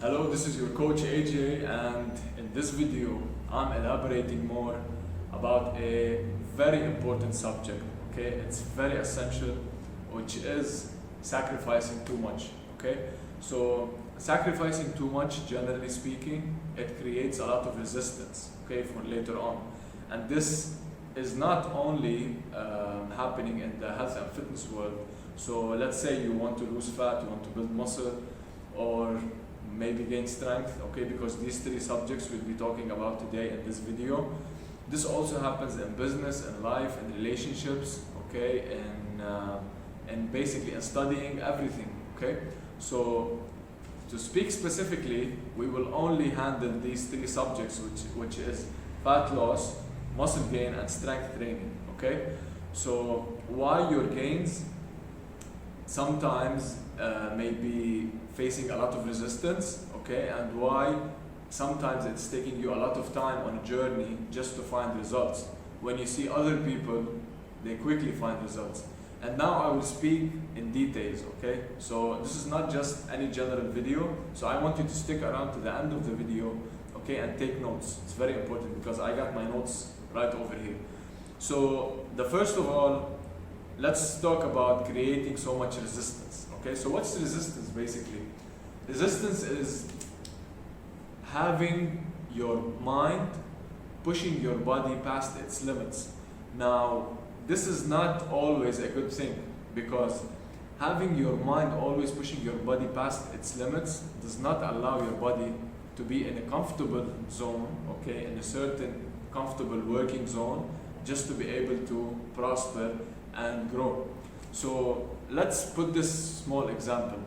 Hello, this is your coach AJ, and in this video I'm elaborating more about a very important subject. Okay, it's very essential, which is sacrificing too much. Okay, so sacrificing too much, generally speaking, it creates a lot of resistance. Okay, for later on, and this is not only happening in the health and fitness world. So let's say you want to lose fat, you want to build muscle, or maybe gain strength, okay, because these three subjects we'll be talking about today in this video. This also happens in business, in life, in relationships, okay, and basically in studying, everything, okay. So to speak specifically, we will only handle these three subjects, which is fat loss, muscle gain, and strength training, okay. So why your gains sometimes may be facing a lot of resistance, okay, and why sometimes it's taking you a lot of time on a journey just to find results. When you see other people, they quickly find results. And now I will speak in details, okay? So this is not just any general video, so I want you to stick around to the end of the video, okay, and take notes. It's very important because I got my notes right over here. So the first of all, let's talk about creating so much resistance. Okay, so what's resistance basically? Resistance is having your mind pushing your body past its limits. Now, this is not always a good thing, because having your mind always pushing your body past its limits does not allow your body to be in a comfortable zone, okay, in a certain comfortable working zone, just to be able to prosper and grow. So let's put this small example.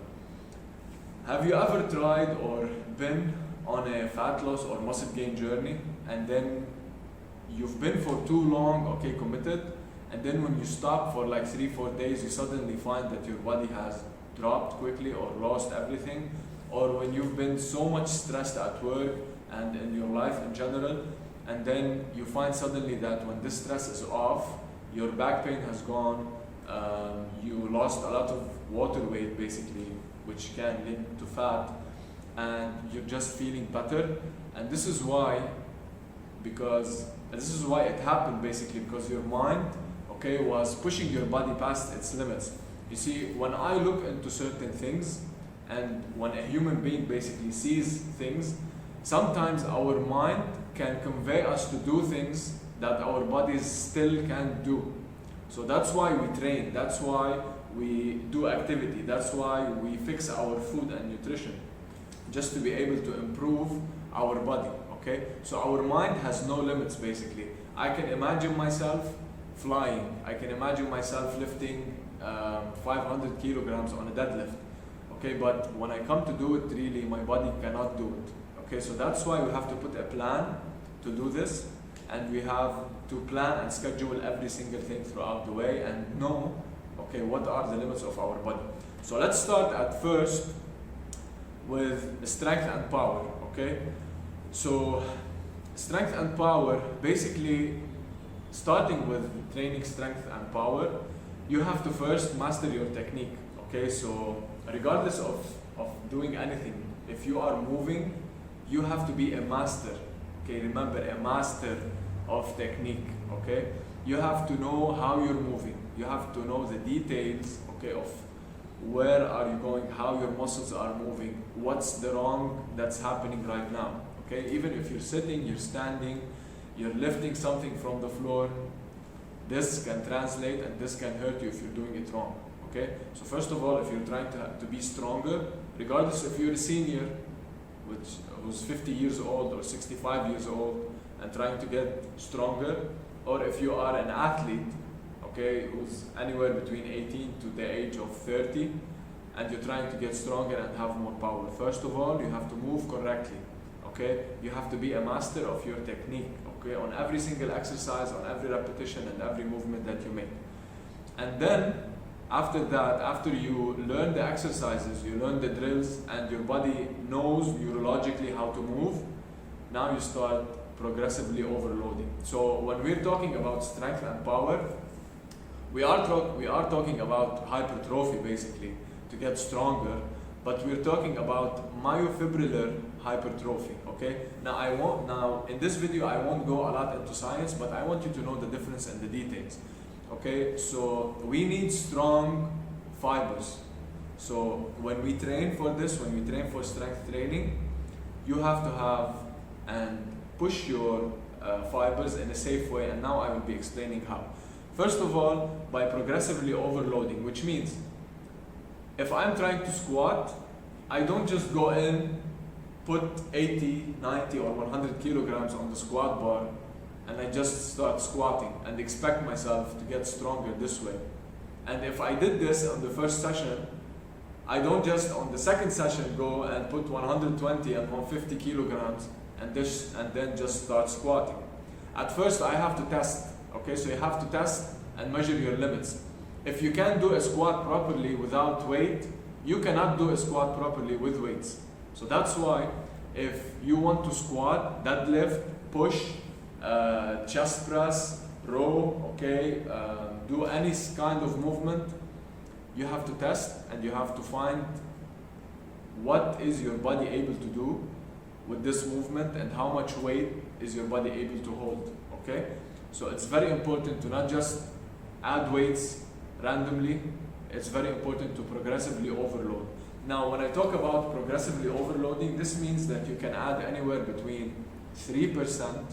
Have you ever tried or been on a fat loss or muscle gain journey, and then you've been for too long, okay, committed, and then when you stop for like 3-4 days, you suddenly find that your body has dropped quickly or lost everything? Or when you've been so much stressed at work and in your life in general, and then you find suddenly that when this stress is off, your back pain has gone, you lost a lot of water weight basically, which can lead to fat, and you're just feeling better. And this is why it happened basically, because your mind, okay, was pushing your body past its limits. You see, when I look into certain things, and when a human being basically sees things, sometimes our mind can convey us to do things that our bodies still can't do. So that's why we train, that's why we do activity, that's why we fix our food and nutrition, just to be able to improve our body, okay? So our mind has no limits basically. I can imagine myself flying, I can imagine myself lifting 500 kilograms on a deadlift, okay? But when I come to do it, really, my body cannot do it, okay? So that's why we have to put a plan to do this, and we have to plan and schedule every single thing throughout the way and know, okay, what are the limits of our body. So let's start at first with strength and power, okay? So strength and power, basically starting with training strength and power, you have to first master your technique, okay? So regardless of doing anything, if you are moving, you have to be a master, okay? Remember, a master of technique, okay? You have to know how you're moving. You have to know the details, okay, of where are you going, how your muscles are moving, what's the wrong that's happening right now, okay? Even if you're sitting, you're standing, you're lifting something from the floor, this can translate and this can hurt you if you're doing it wrong, okay? So first of all, if you're trying to be stronger, regardless if you're a senior, who's 50 years old or 65 years old and trying to get stronger, or if you are an athlete, okay, who's anywhere between 18 to the age of 30, and you're trying to get stronger and have more power. First of all, you have to move correctly, okay? You have to be a master of your technique, okay, on every single exercise, on every repetition and every movement that you make. And then, after that, after you learn the exercises, you learn the drills, and your body knows neurologically how to move, now you start progressively overloading. So when we're talking about strength and power, we are talking about hypertrophy basically, to get stronger, but we're talking about myofibrillar hypertrophy, okay? Now in this video I won't go a lot into science, but I want you to know the difference and the details, okay? So we need strong fibers. So when we train for this, when we train for strength training, you have to have and push your fibers in a safe way, and now I will be explaining how. First of all, by progressively overloading, which means if I'm trying to squat, I don't just go in, put 80, 90 or 100 kilograms on the squat bar and I just start squatting and expect myself to get stronger this way. And if I did this on the first session, I don't just on the second session go and put 120 and 150 kilograms and then just start squatting. At first I have to test, okay? So you have to test and measure your limits. If you can't do a squat properly without weight, you cannot do a squat properly with weights. So that's why if you want to squat, deadlift, push, chest press, row, okay, do any kind of movement, you have to test and you have to find what is your body able to do with this movement and how much weight is your body able to hold, okay? So it's very important to not just add weights randomly, it's very important to progressively overload. Now when I talk about progressively overloading, this means that you can add anywhere between 3%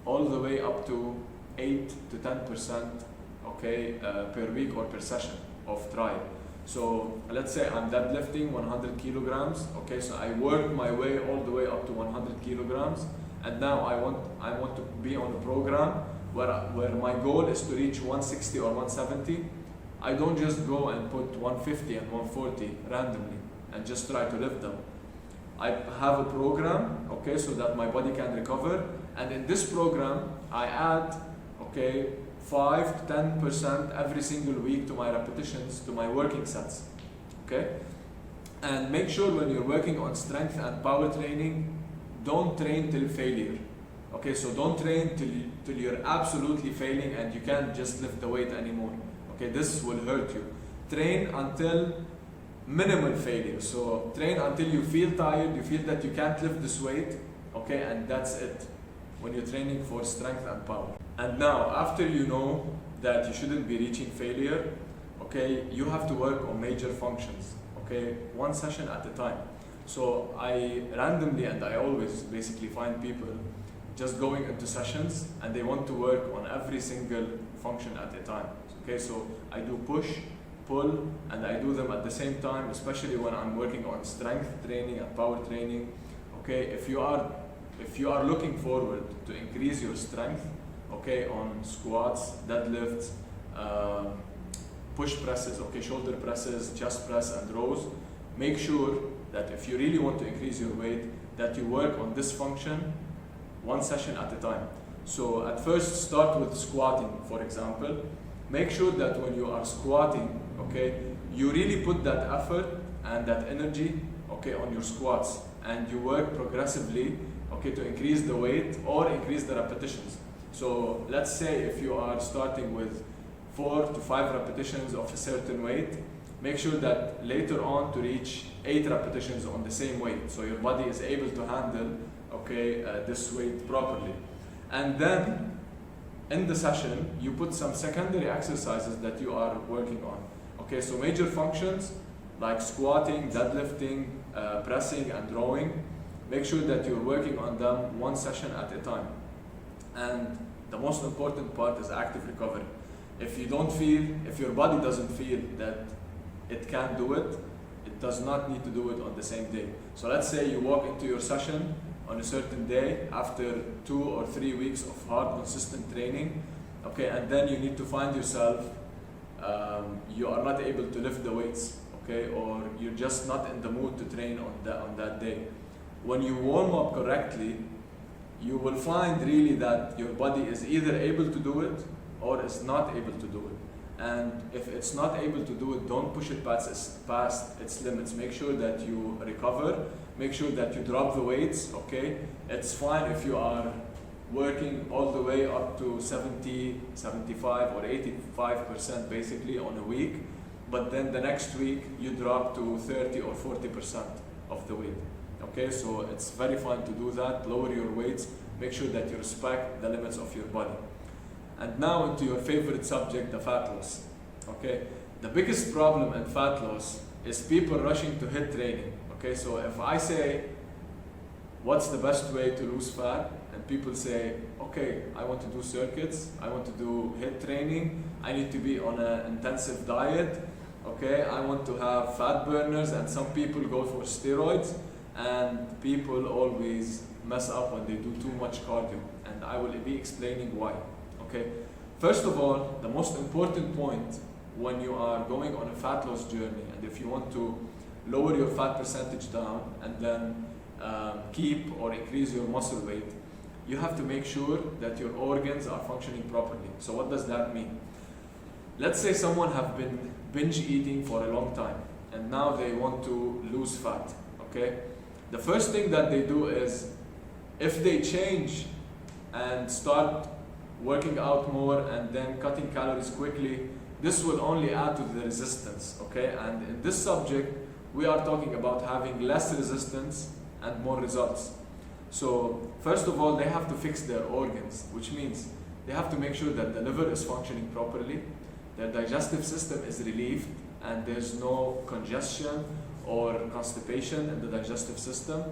all the way up to 8 to 10%, okay, per week or per session of trial. So let's say I'm deadlifting 100 kilograms, okay, so I work my way all the way up to 100 kilograms, and now I want to be on a program where my goal is to reach 160 or 170. I don't just go and put 150 and 140 randomly and just try to lift them. I have a program, okay, so that my body can recover, and in this program I add, okay, 5 to 10% every single week to my repetitions, to my working sets, okay? And make sure when you're working on strength and power training, don't train till failure, okay? So don't train till you're absolutely failing and you can't just lift the weight anymore, okay? This will hurt you. Train until minimal failure. So train until you feel tired, you feel that you can't lift this weight, okay? And that's it when you're training for strength and power. And now, after you know that you shouldn't be reaching failure, okay, you have to work on major functions, okay, one session at a time. So I randomly, and I always basically find people just going into sessions and they want to work on every single function at a time, okay? So I do push, pull, and I do them at the same time, especially when I'm working on strength training and power training, okay? If you are looking forward to increase your strength, okay, on squats, deadlifts, push presses, okay, shoulder presses, chest press, and rows, make sure that if you really want to increase your weight, that you work on this function one session at a time. So at first start with squatting, for example. Make sure that when you are squatting, okay, you really put that effort and that energy, okay, on your squats, and you work progressively, okay, to increase the weight or increase the repetitions. So let's say if you are starting with 4 to 5 repetitions of a certain weight, make sure that later on to reach 8 repetitions on the same weight, so your body is able to handle, okay, this weight properly. And then in the session, you put some secondary exercises that you are working on. Okay, so major functions like squatting, deadlifting, pressing, and rowing, make sure that you're working on them one session at a time. And the most important part is active recovery. If your body doesn't feel that it can do it, it does not need to do it on the same day. So let's say you walk into your session on a certain day after 2 or 3 weeks of hard, consistent training, okay, and then you need to find yourself, you are not able to lift the weights, okay, or you're just not in the mood to train on that day. When you warm up correctly, you will find really that your body is either able to do it or is not able to do it. And if it's not able to do it, don't push it past its limits. Make sure that you recover, make sure that you drop the weights, okay? It's fine if you are working all the way up to 70, 75 or 85% basically on a week, but then the next week you drop to 30 or 40% of the weight. Okay, so it's very fine to do that. Lower your weights, make sure that you respect the limits of your body. And now into your favorite subject, the fat loss. Okay, the biggest problem in fat loss is people rushing to HIIT training. Okay, so if I say, what's the best way to lose fat? And people say, okay, I want to do circuits, I want to do HIIT training, I need to be on an intensive diet, okay, I want to have fat burners, and some people go for steroids, and people always mess up when they do too much cardio, and I will be explaining why. Okay, first of all, the most important point when you are going on a fat loss journey, and if you want to lower your fat percentage down and then keep or increase your muscle weight, you have to make sure that your organs are functioning properly. So what does that mean? Let's say someone have been binge eating for a long time and now they want to lose fat. Okay, the first thing that they do is, if they change and start working out more and then cutting calories quickly, this will only add to the resistance. Okay, and in this subject we are talking about having less resistance and more results. So first of all, they have to fix their organs, which means they have to make sure that the liver is functioning properly, their digestive system is relieved, and there's no congestion or constipation in the digestive system.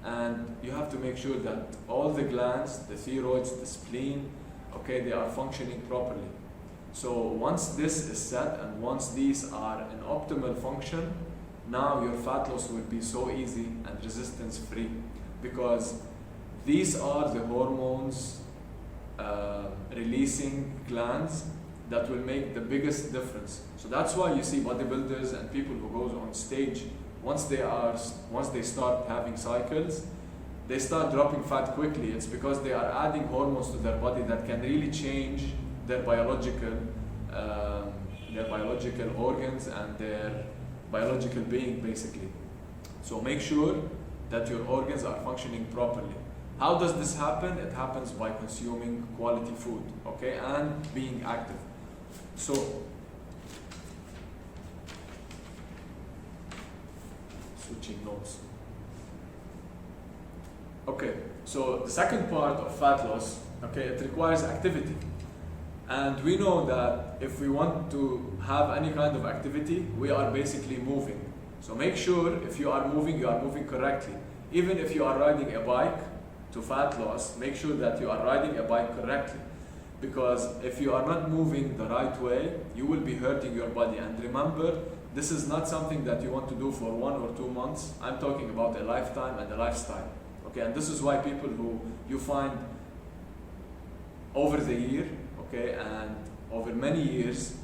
And you have to make sure that all the glands, the thyroids, the spleen, okay, they are functioning properly. So once this is set and once these are in optimal function, now your fat loss will be so easy and resistance free, because these are the hormones releasing glands that will make the biggest difference. So that's why you see bodybuilders and people who goes on stage, once they start having cycles, they start dropping fat quickly. It's because they are adding hormones to their body that can really change their biological organs and their biological being, basically. So make sure that your organs are functioning properly. How does this happen? It happens by consuming quality food, okay, and being active. So switching notes. Okay, so the second part of fat loss, okay, it requires activity. And we know that if we want to have any kind of activity, we are basically moving. So make sure if you are moving correctly. Even if you are riding a bike to fat loss, make sure that you are riding a bike correctly. Because if you are not moving the right way, you will be hurting your body. And remember, this is not something that you want to do for 1 or 2 months. I'm talking about a lifetime and a lifestyle. Okay, and this is why people who you find over the year, okay, and over many years,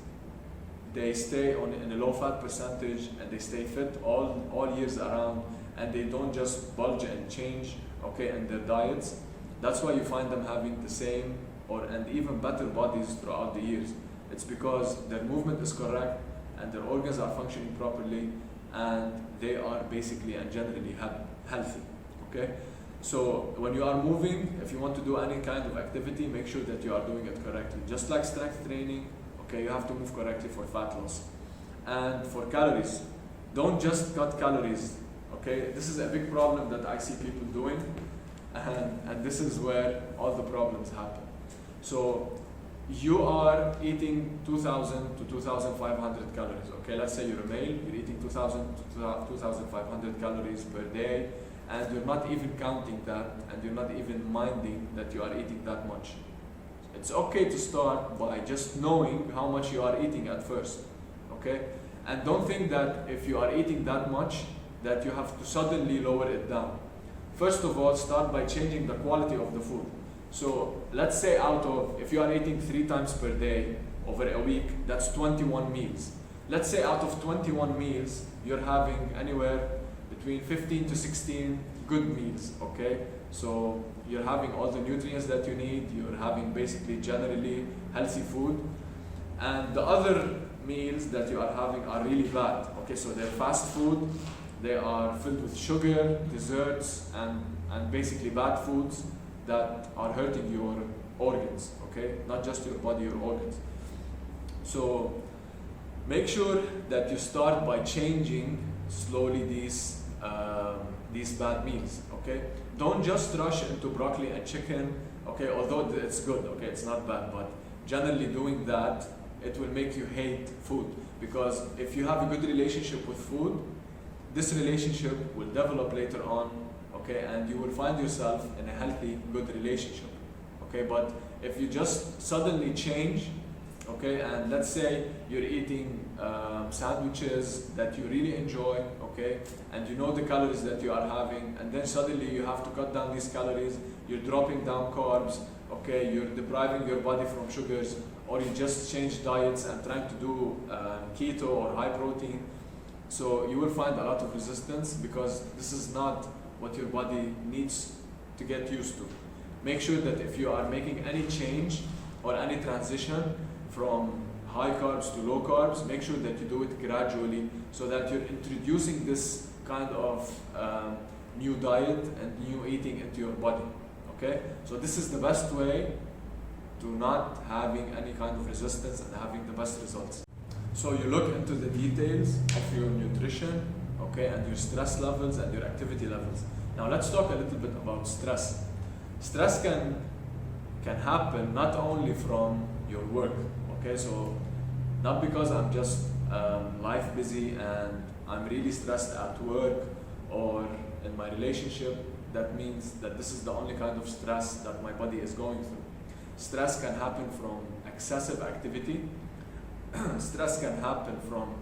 they stay in a low fat percentage and they stay fit all years around, and they don't just bulge and change, okay, in their diets. That's why you find them having the same and even better bodies throughout the years. It's because their movement is correct and their organs are functioning properly and they are basically and generally healthy. Okay, so when you are moving, if you want to do any kind of activity, make sure that you are doing it correctly. Just like strength training, okay, you have to move correctly for fat loss. And for calories, don't just cut calories. Okay, this is a big problem that I see people doing, and this is where all the problems happen. So you are eating 2,000 to 2,500 calories. Okay, let's say you're a male, you're eating 2,000 to 2,500 calories per day, and you're not even counting that, and you're not even minding that you are eating that much. It's okay to start by just knowing how much you are eating at first. Okay, and don't think that if you are eating that much, that you have to suddenly lower it down. First of all, start by changing the quality of the food. So let's say if you are eating 3 times per day over a week, that's 21 meals. Let's say out of 21 meals, you're having anywhere between 15 to 16 good meals, okay? So you're having all the nutrients that you need, you're having basically generally healthy food, and the other meals that you are having are really bad, okay? So they're fast food, they are filled with sugar, desserts, and basically bad foods that are hurting your organs, okay? Not just your body, your organs. So make sure that you start by changing slowly these bad meals, okay? Don't just rush into broccoli and chicken, okay? Although it's good, okay? It's not bad, but generally doing that, it will make you hate food. Because if you have a good relationship with food, this relationship will develop later on, okay? And you will find yourself in a healthy, good relationship, okay? But if you just suddenly change, okay, and let's say you're eating sandwiches that you really enjoy, okay, and you know the calories that you are having, and then suddenly you have to cut down these calories, you're dropping down carbs, okay, you're depriving your body from sugars, or you just change diets and trying to do keto or high protein. So you will find a lot of resistance because this is not what your body needs to get used to. Make sure that if you are making any change or any transition from high carbs to low carbs, make sure that you do it gradually so that you're introducing this kind of new diet and new eating into your body, okay? So this is the best way to not having any kind of resistance and having the best results. So you look into the details of your nutrition, okay, and your stress levels and your activity levels. Now let's talk a little bit about stress. Stress can happen not only from your work, okay, so not because I'm just life busy and I'm really stressed at work or in my relationship, that means that this is the only kind of stress that my body is going through. Stress can happen from excessive activity. Stress can happen from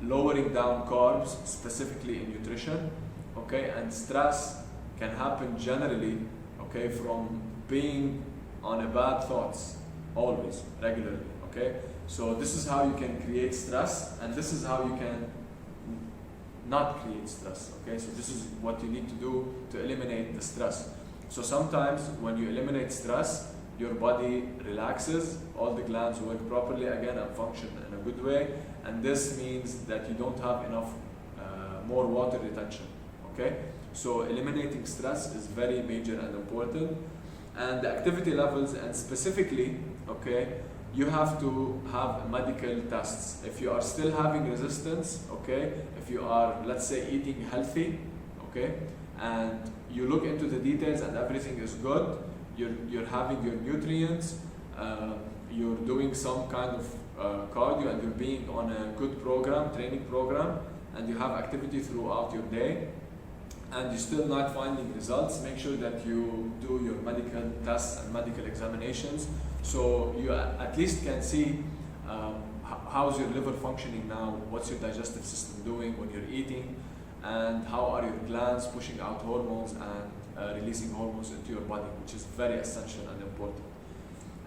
lowering down carbs, specifically in nutrition, okay, and stress can happen generally, okay, from being on a bad thoughts, always, regularly, okay? So this is how you can create stress, and this is how you can not create stress, okay? So this is what you need to do to eliminate the stress. So sometimes when you eliminate stress, your body relaxes, all the glands work properly again and function in a good way, and this means that you don't have enough more water retention, okay? So eliminating stress is very major and important. And the activity levels, and specifically, okay, you have to have medical tests. If you are still having resistance, okay, if you are, let's say, eating healthy, okay, and you look into the details and everything is good, you're having your nutrients, you're doing some kind of cardio, and you're being on a good program, training program, and you have activity throughout your day, and you're still not finding results, make sure that you do your medical tests and medical examinations so you at least can see how's your liver functioning now, what's your digestive system doing when you're eating, and how are your glands pushing out hormones and releasing hormones into your body, which is very essential and important.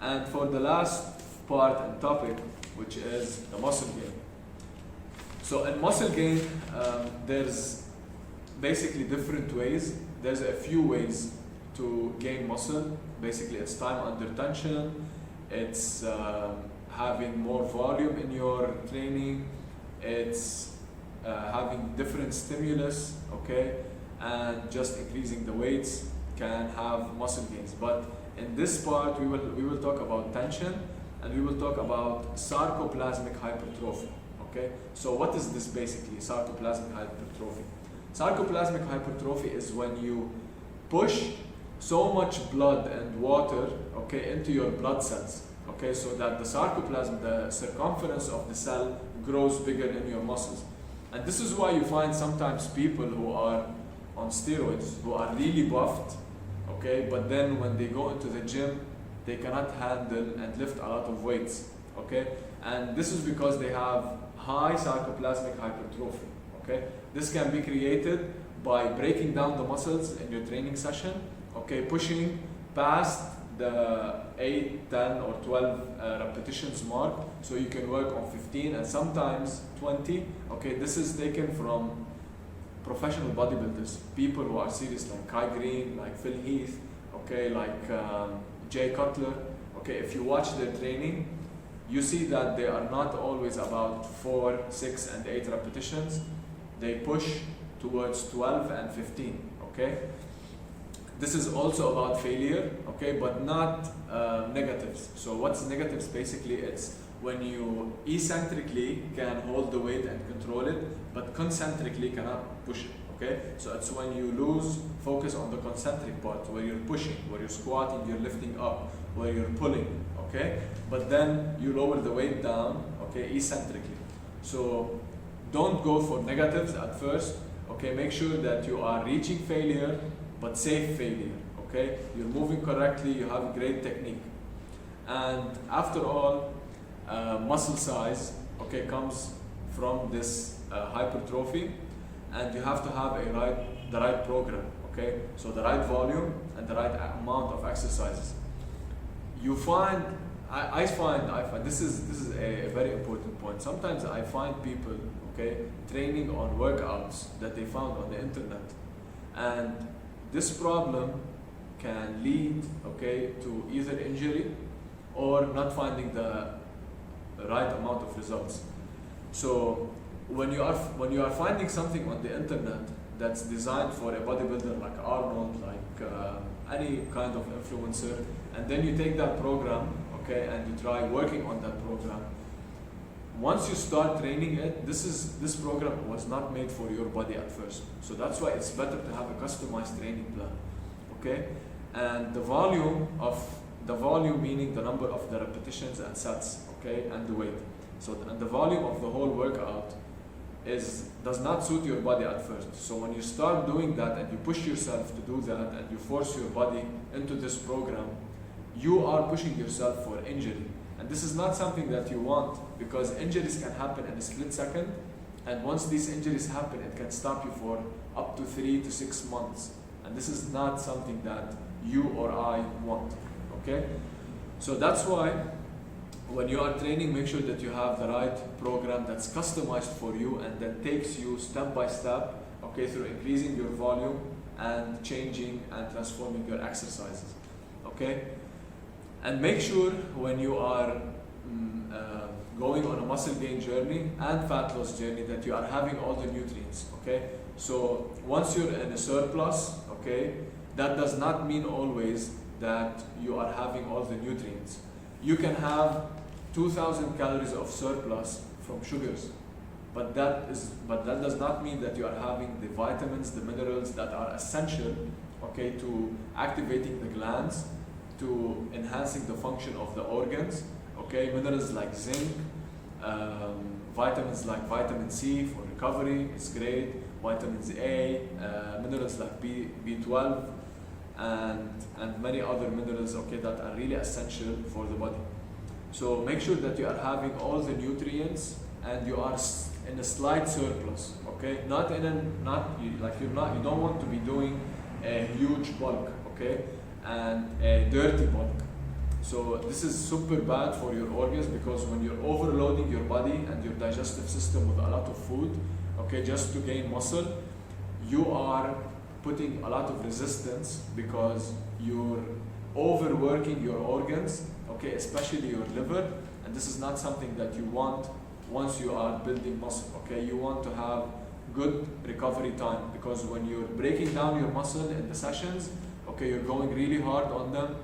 And for the last part and topic, which is the muscle gain. So in muscle gain, there's basically different ways. There's a few ways to gain muscle. Basically, it's time under tension, it's having more volume in your training, it's having different stimulus, okay, and just increasing the weights can have muscle gains. But in this part, we will talk about tension, and we will talk about sarcoplasmic hypertrophy, okay? So what is this basically, sarcoplasmic hypertrophy? Sarcoplasmic hypertrophy is when you push so much blood and water, okay, into your blood cells, okay, so that the sarcoplasm, the circumference of the cell, grows bigger in your muscles. And this is why you find sometimes people who are on steroids, who are really buffed, okay, but then when they go into the gym, they cannot handle and lift a lot of weights, okay? And this is because they have high sarcoplasmic hypertrophy, okay? This can be created by breaking down the muscles in your training session, okay, pushing past the 8, 10 or 12 repetitions mark, so you can work on 15 and sometimes 20, okay? This is taken from professional bodybuilders, people who are serious, like Kai Green, like Phil Heath, okay, like Jay Cutler, okay? If you watch their training, you see that they are not always about 4, 6 and 8 repetitions. They push towards 12 and 15, okay? This is also about failure, okay, but not negatives. So what's negatives? Basically, it's when you eccentrically can hold the weight and control it, but concentrically cannot push it. Okay, so it's when you lose focus on the concentric part, where you're pushing, where you're squatting, you're lifting up, where you're pulling. Okay, but then you lower the weight down. Okay, eccentrically. So don't go for negatives at first. Okay, make sure that you are reaching failure, but safe failure. Okay, you're moving correctly, you have great technique, and after all, muscle size, okay, comes from this hypertrophy, and you have to have the right program. Okay, so the right volume and the right amount of exercises. You find, I find this is a very important point. Sometimes I find people, okay, training on workouts that they found on the internet, and this problem can lead, okay, to either injury or not finding the right amount of results. So when you are finding something on the internet that's designed for a bodybuilder like Arnold, like any kind of influencer, and then you take that program, okay, and you try working on that program. Once you start training it, this program was not made for your body at first. So that's why it's better to have a customized training plan, okay? And the volume meaning the number of the repetitions and sets, okay, and the weight. So and the volume of the whole workout does not suit your body at first. So when you start doing that and you push yourself to do that and you force your body into this program, you are pushing yourself for injury. And this is not something that you want, because injuries can happen in a split second, and once these injuries happen, it can stop you for up to 3 to 6 months. And this is not something that you or I want, okay? So that's why when you are training, make sure that you have the right program that's customized for you and that takes you step by step, okay, through increasing your volume and changing and transforming your exercises, okay? And make sure when you are going on a muscle gain journey and fat loss journey that you are having all the nutrients, okay? So once you're in a surplus, okay, that does not mean always that you are having all the nutrients. You can have 2,000 calories of surplus from sugars, but that does not mean that you are having the vitamins, the minerals that are essential, okay, to activating the glands, to enhancing the function of the organs, okay, minerals like zinc, vitamins like vitamin C for recovery, it's great, vitamins A, minerals like B12, and many other minerals, okay, that are really essential for the body. So make sure that you are having all the nutrients and you are in a slight surplus, okay? You don't want to be doing a huge bulk, okay, and a dirty bulk. So this is super bad for your organs, because when you're overloading your body and your digestive system with a lot of food, okay, just to gain muscle, you are putting a lot of resistance because you're overworking your organs, okay, especially your liver, and this is not something that you want once you are building muscle, okay? You want to have good recovery time, because when you're breaking down your muscle in the sessions, okay, you're going really hard on them,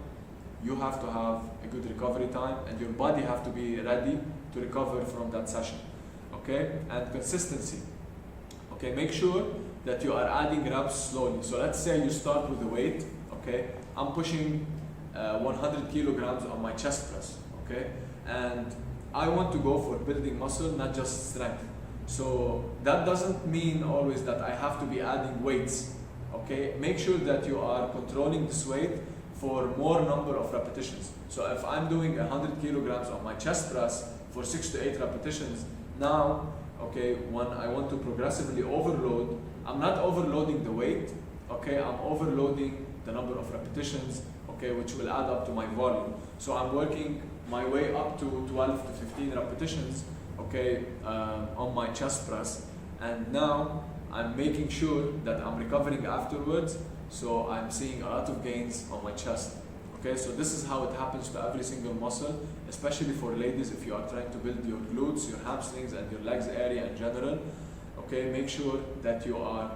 you have to have a good recovery time, and your body have to be ready to recover from that session, okay? And consistency, okay? Make sure that you are adding reps slowly. So let's say you start with the weight, okay? I'm pushing 100 kilograms on my chest press, okay? And I want to go for building muscle, not just strength. So that doesn't mean always that I have to be adding weights, okay? Make sure that you are controlling this weight for more number of repetitions. So if I'm doing 100 kilograms on my chest press for 6 to 8 repetitions, now, okay, when I want to progressively overload, I'm not overloading the weight, okay? I'm overloading the number of repetitions, okay, which will add up to my volume. So I'm working my way up to 12 to 15 repetitions, okay, on my chest press, and now I'm making sure that I'm recovering afterwards, so I'm seeing a lot of gains on my chest, okay? So this is how it happens to every single muscle, especially for ladies. If you are trying to build your glutes, your hamstrings, and your legs area in general, okay, make sure that you are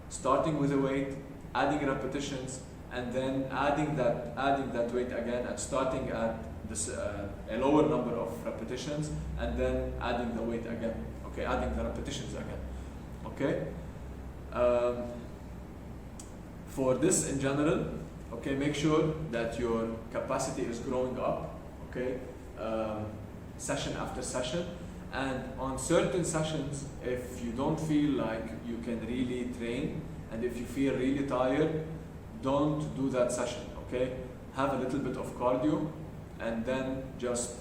starting with a weight, adding repetitions, and then adding that weight again and starting at a lower number of repetitions, and then adding the weight again. Okay, adding the repetitions again. Okay. For this in general, okay, make sure that your capacity is growing up. Okay, session after session, and on certain sessions, if you don't feel like you can really train, and if you feel really tired, don't do that session. Okay, have a little bit of cardio, and then just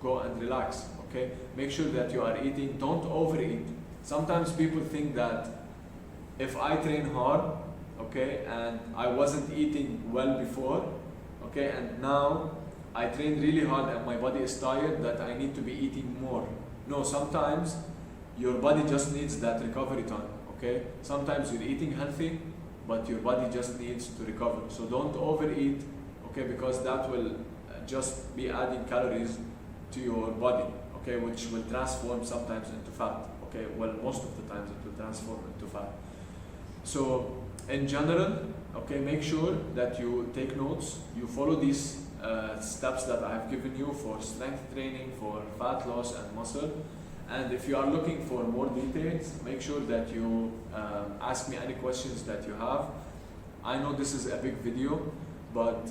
go and relax. Okay, make sure that you are eating. Don't overeat. Sometimes people think that if I train hard, okay, and I wasn't eating well before, okay, and now I train really hard and my body is tired, that I need to be eating more. No, sometimes your body just needs that recovery time. Okay, sometimes you're eating healthy, but your body just needs to recover. So don't overeat, okay, because that will just be adding calories to your body, okay, which will transform sometimes into fat. Okay, well, most of the times it will transform into fat. So in general, okay, make sure that you take notes, you follow these steps that I have given you for strength training, for fat loss and muscle. And if you are looking for more details, make sure that you ask me any questions that you have. I know this is a big video, but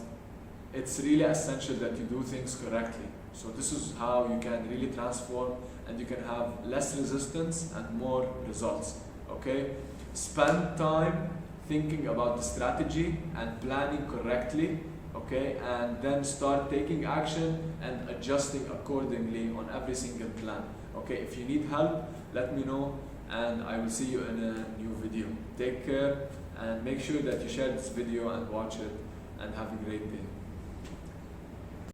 it's really essential that you do things correctly. So this is how you can really transform, and you can have less resistance and more results. Okay? Spend time thinking about the strategy and planning correctly, okay, and then start taking action and adjusting accordingly on every single plan. Okay, if you need help, let me know, and I will see you in a new video. Take care, and make sure that you share this video and watch it, and have a great day.